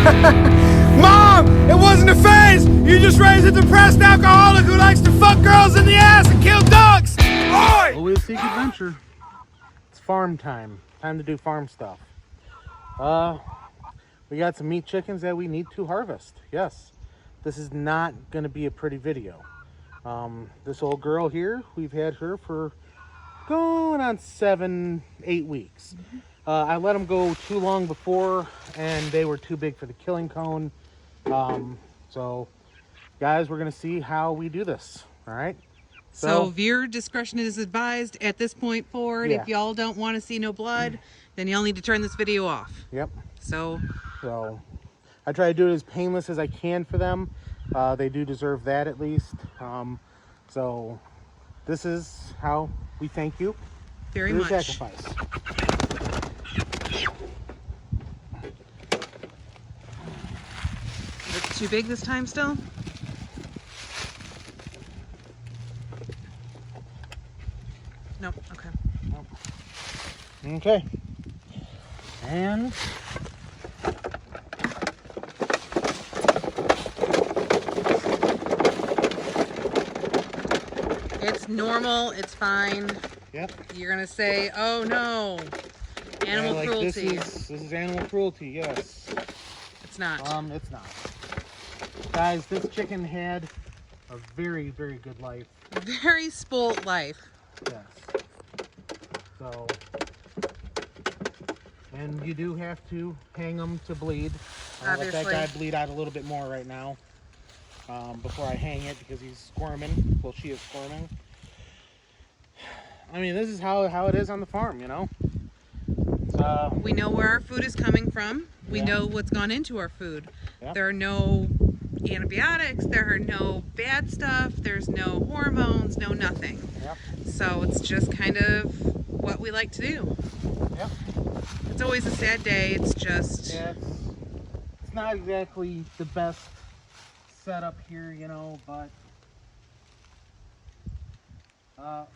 Mom, it wasn't a phase. You just raised a depressed alcoholic who likes to fuck girls in the ass and kill ducks. Oi! Always seek adventure. It's farm time. Time to do farm stuff. We got some meat chickens that we need to harvest. Yes, this is not going to be a pretty video. This old girl here, we've had her for going on 7-8 weeks. I let them go too long before, and they were too big for the killing cone. So, guys, we're going to see how we do this. All right. So viewer discretion is advised at this point forward. Yeah. If y'all don't want to see no blood, then y'all need to turn this video off. Yep. So I try to do it as painless as I can for them. They do deserve that at least. So this is how we thank you very for your much. sacrifice. Is it too big this time still? Nope. Okay. Okay. And it's normal. It's fine. yep. You're gonna say, "Oh no, animal cruelty." This is animal cruelty. Yes. It's not. It's not. Guys, this chicken had a very, very good life. Very spoilt life. Yes. So, and you do have to hang them to bleed. I'll let that guy bleed out a little bit more right now before I hang it because he's squirming. Well, she is squirming. I mean, this is how it is on the farm, you know. We know where our food is coming from. We know what's gone into our food. Yep. There are no antibiotics. There are no bad stuff. There's no hormones. No nothing. Yep. So it's just kind of what we like to do. Yep. It's always a sad day. It's just... Yeah, it's not exactly the best setup here, you know, but I'll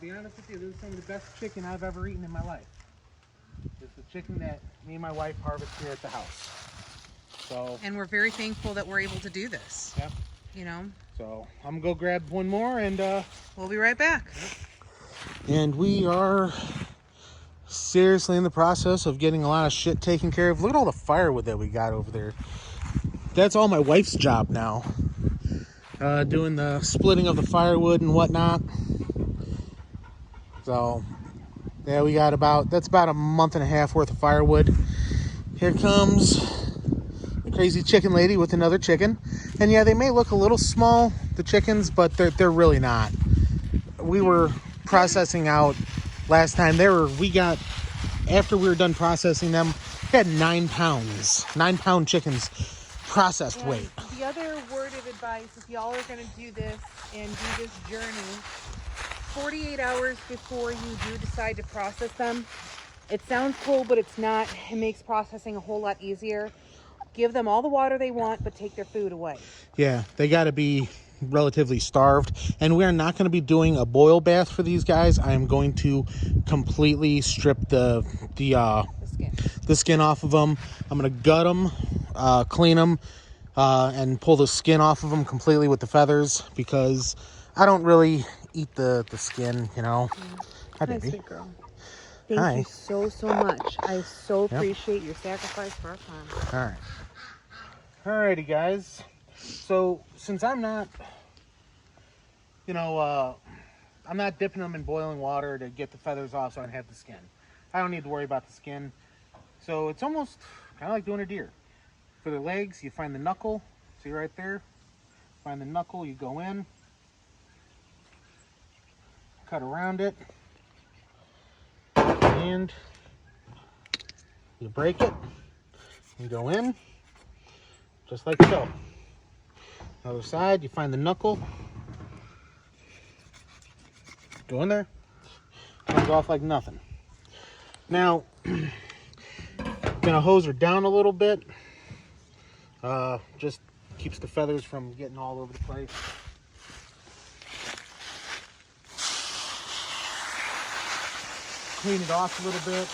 be honest with you, this is some of the best chicken I've ever eaten in my life. It's the chicken that me and my wife harvest here at the house. So, and we're very thankful that we're able to do this. Yep. You know? So I'm gonna go grab one more and we'll be right back. And we are seriously in the process of getting a lot of shit taken care of. Look at all the firewood that we got over there. That's all my wife's job now. Doing the splitting of the firewood and whatnot. So yeah, we got that's about a month and a half worth of firewood. Here comes the crazy chicken lady with another chicken. And yeah, they may look a little small, the chickens, but they're really not. We were processing out last time. After we were done processing them, we had 9 pounds. 9-pound chickens processed weight. The other word of advice, if y'all are going to do this and do this journey, 48 hours before you do decide to process them. It sounds cool, but it's not. It makes processing a whole lot easier. Give them all the water they want, but take their food away. Yeah, they got to be relatively starved. And we're not going to be doing a boil bath for these guys. I am going to completely strip the skin off of them. I'm going to gut them, clean them, and pull the skin off of them completely with the feathers because I don't really eat the skin, you know. Hi, baby. Sweet girl. Thank you so much. I so appreciate your sacrifice for our farm. Alrighty, guys. So since I'm not, you know, I'm not dipping them in boiling water to get the feathers off so I don't have the skin. I don't need to worry about the skin. So it's almost kind of like doing a deer. For the legs, you find the knuckle. See right there? Find the knuckle, you go in. Cut around it. And you break it. You go in. Just like so. Other side, you find the knuckle. Go in there. Comes off like nothing. Now, gonna hose her down a little bit. Just keeps the feathers from getting all over the place. Clean it off a little bit.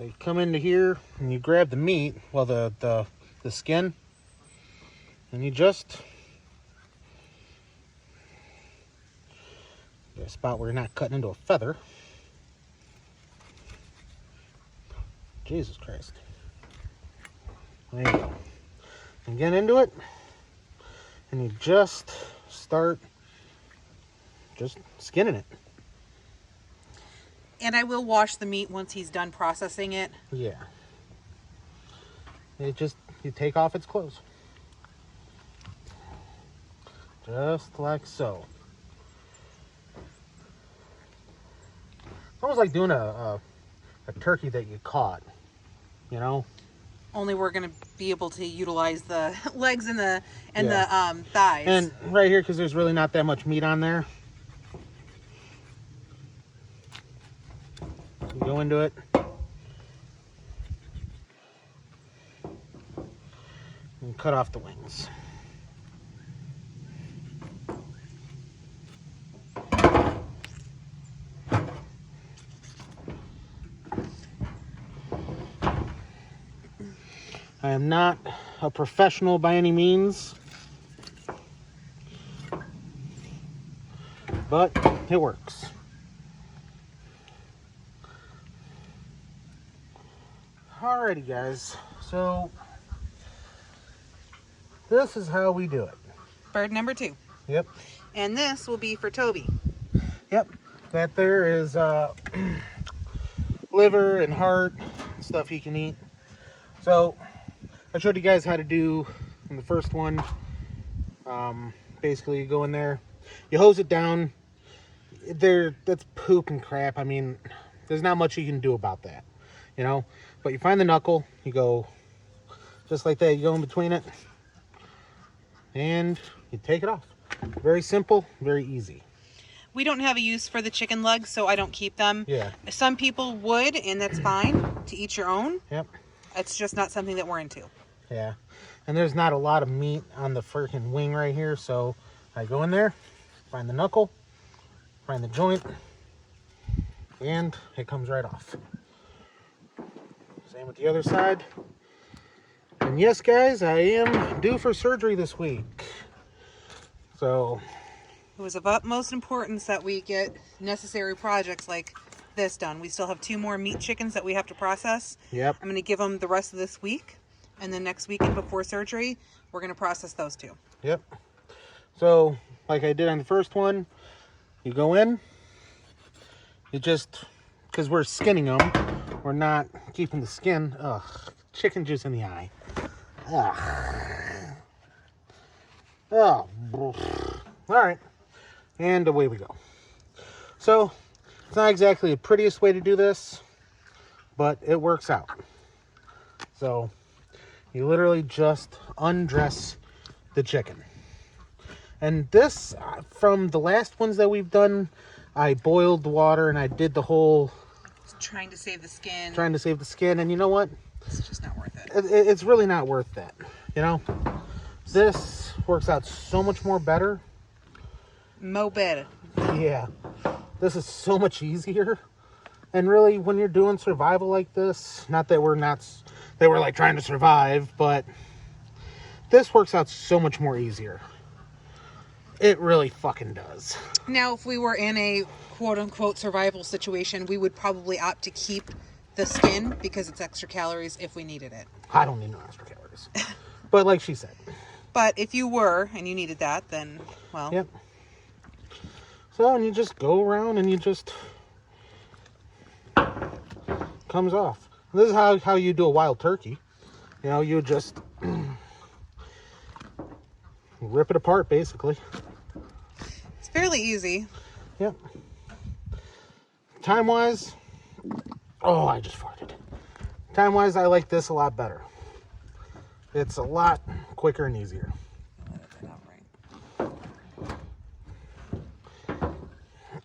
you come into here and you grab the meat, well, the skin, and you just get a spot where you're not cutting into a feather. Jesus Christ. There you go. And get into it, and you just start just skinning it. And I will wash the meat once he's done processing it. Yeah. You take off its clothes. Just like so. It's almost like doing a turkey that you caught, you know? Only we're going to be able to utilize the legs and the Yeah. thighs. And right here, because there's really not that much meat on there, you go into it. And cut off the wings. I am not a professional by any means, but it works. Alrighty, guys, so this is how we do it. Bird number 2. Yep. And this will be for Toby. Yep. That there is liver and heart, stuff he can eat. So I showed you guys how to do in the first one. Basically, you go in there, you hose it down. That's poop and crap. I mean, there's not much you can do about that, you know. But you find the knuckle, you go just like that. You go in between it, and you take it off. Very simple, very easy. We don't have a use for the chicken legs, so I don't keep them. Yeah. Some people would, and that's fine. To each your own. Yep. It's just not something that we're into. Yeah. And there's not a lot of meat on the freaking wing right here, so I go in there, find the knuckle, find the joint, and it comes right off. Same with the other side. And yes, guys, I am due for surgery this week. So It was of utmost importance that we get necessary projects like this done. We still have 2 more meat chickens that we have to process. yep. I'm going to give them the rest of this week. And then next weekend before surgery, we're going to process those 2. Yep. So, like I did on the first one, you go in, you just, because we're skinning them, we're not keeping the skin. Ugh, chicken juice in the eye. Ugh. Oh, all right. And away we go. So, it's not exactly the prettiest way to do this, but it works out. So, you literally just undress the chicken. And this, from the last ones that we've done, I boiled the water and I did the whole... Trying to save the skin. Trying to save the skin. And you know what? It's just not worth it. It's really not worth that. You know? This works out so much more better. Mo better. Yeah. This is so much easier. And really, when you're doing survival like this, not that we're like trying to survive, but this works out so much more easier. It really fucking does. Now, if we were in a quote-unquote survival situation, we would probably opt to keep the skin because it's extra calories if we needed it. I don't need no extra calories. But like she said. But if you were and you needed that, then, well... Yep. So, and you just go around and you just... comes off. This is how you do a wild turkey. You know, you just... rip it apart, basically. It's fairly easy. Yep. Time-wise... Oh, I just farted. Time-wise, I like this a lot better. It's a lot quicker and easier.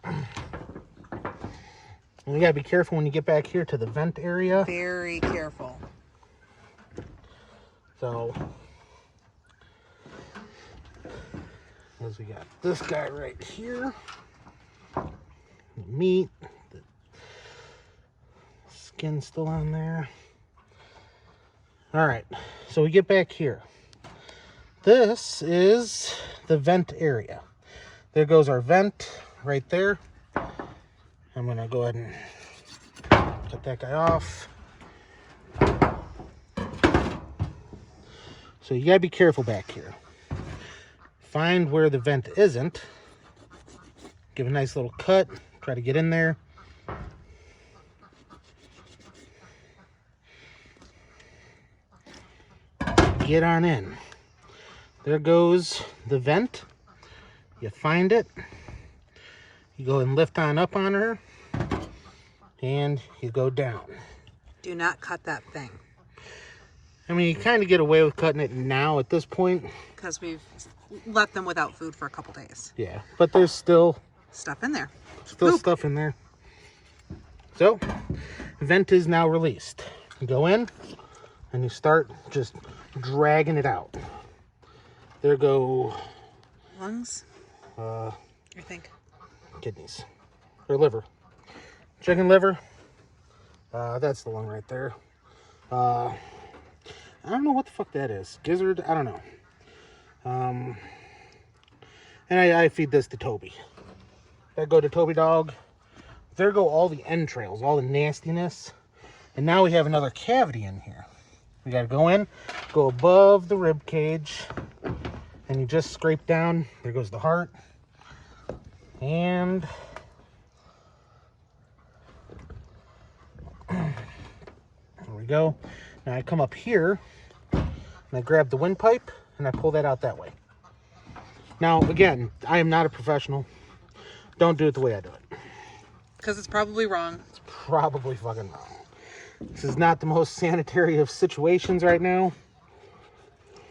And you gotta be careful when you get back here to the vent area. Very careful. So, as we got this guy right here, the meat, the Skin's still on there. All right, so we get back here. This is the vent area. There goes our vent right there. I'm gonna go ahead and cut that guy off. So you gotta be careful back here. Find where the vent isn't. Give a nice little cut. Try to get in there. Get on in. There goes the vent. You find it. You go and lift on up on her. And you go down. Do not cut that thing. I mean, you kind of get away with cutting it now at this point. Because we've left them without food for a couple days. Yeah, but there's still Stuff in there. stuff in there. So, vent is now released. You go in and you start just dragging it out. There go Lungs? I think. kidneys or liver. Chicken liver. That's the lung right there. I don't know what the fuck that is. Gizzard? I don't know. And I feed this to Toby. That go to Toby dog. There go all the entrails, all the nastiness. And now we have another cavity in here. We gotta go in, go above the rib cage, and you just scrape down. There goes the heart. And there we go. Now I come up here and I grab the windpipe and I pull that out that way. Now, again, I am not a professional. Don't do it the way I do it. Because it's probably wrong. It's probably fucking wrong. This is not the most sanitary of situations right now.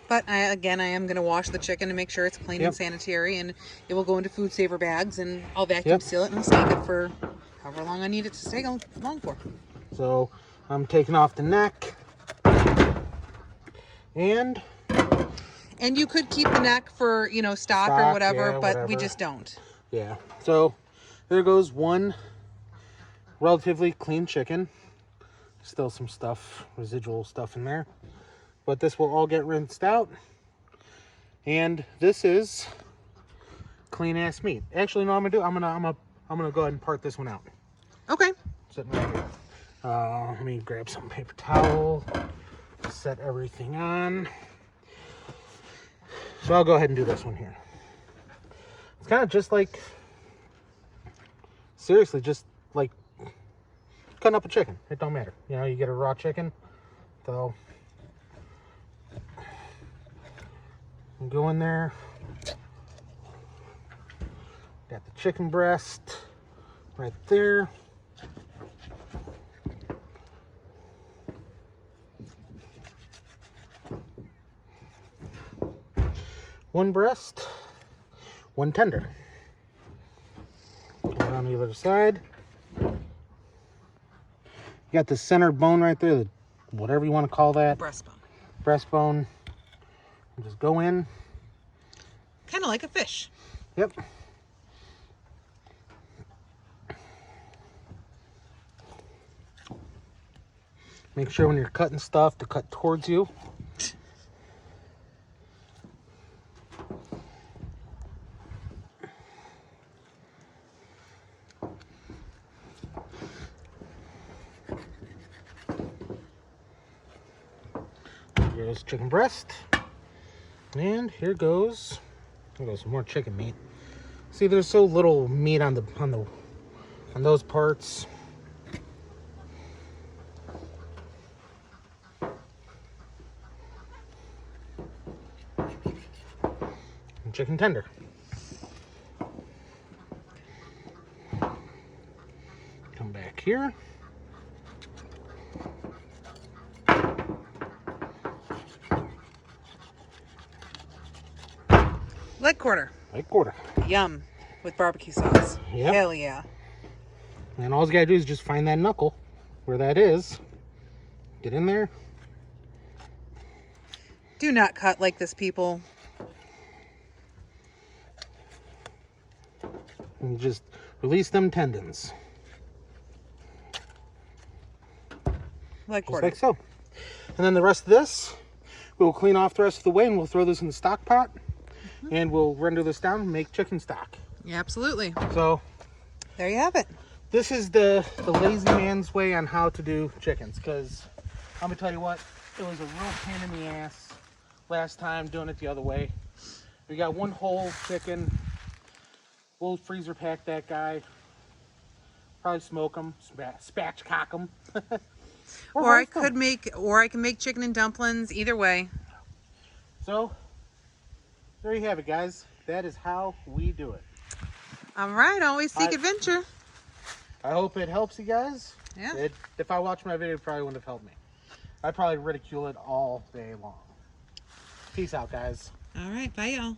But I am going to wash the chicken and make sure it's clean and sanitary, and it will go into food saver bags, and I'll vacuum seal it and stake it for however long I need it to stay long for. So I'm taking off the neck. And you could keep the neck for, stock or whatever, but whatever. we just don't. Yeah. So there goes one relatively clean chicken. Still some stuff, residual stuff in there. But this will all get rinsed out. And this is clean ass meat. Actually, no, I'm gonna go ahead and part this one out. Okay. Sitting right here. Let me grab some paper towel. Set everything on. So I'll go ahead and do this one here. It's kind of just like, seriously, just like cutting up a chicken. It don't matter. You get a raw chicken. So go in there. Got the chicken breast right there. One breast, one tender. Go on the other side. You got the center bone right there, whatever you want to call that. Breastbone. Breastbone. And just go in. Kind of like a fish. Yep. Make sure when you're cutting stuff to cut towards you. Here's chicken breast. And here goes some more chicken meat. See, there's so little meat on those parts. And chicken tender. Come back here. Leg quarter. Leg quarter. Yum. With barbecue sauce. Yep. Hell yeah. And all you gotta do is just find that knuckle where that is. Get in there. Do not cut like this, people. And you just release them tendons. Like just quarter. like so. And then the rest of this, we'll clean off the rest of the way and we'll throw this in the stock pot. And we'll render this down and make chicken stock. Yeah, absolutely. So There you have it. this is the lazy man's way on how to do chickens, because I'm gonna tell you what, it was a real pain in the ass last time doing it the other way. We got one whole chicken. We'll freezer pack that guy. Probably smoke him, spatchcock him. Or I can make chicken and dumplings. Either way. So there you have it, guys. That is how we do it. All right. Always seek adventure. I hope it helps you guys. Yeah. If I watched my video, it probably wouldn't have helped me. I'd probably ridicule it all day long. Peace out, guys. All right. Bye, y'all.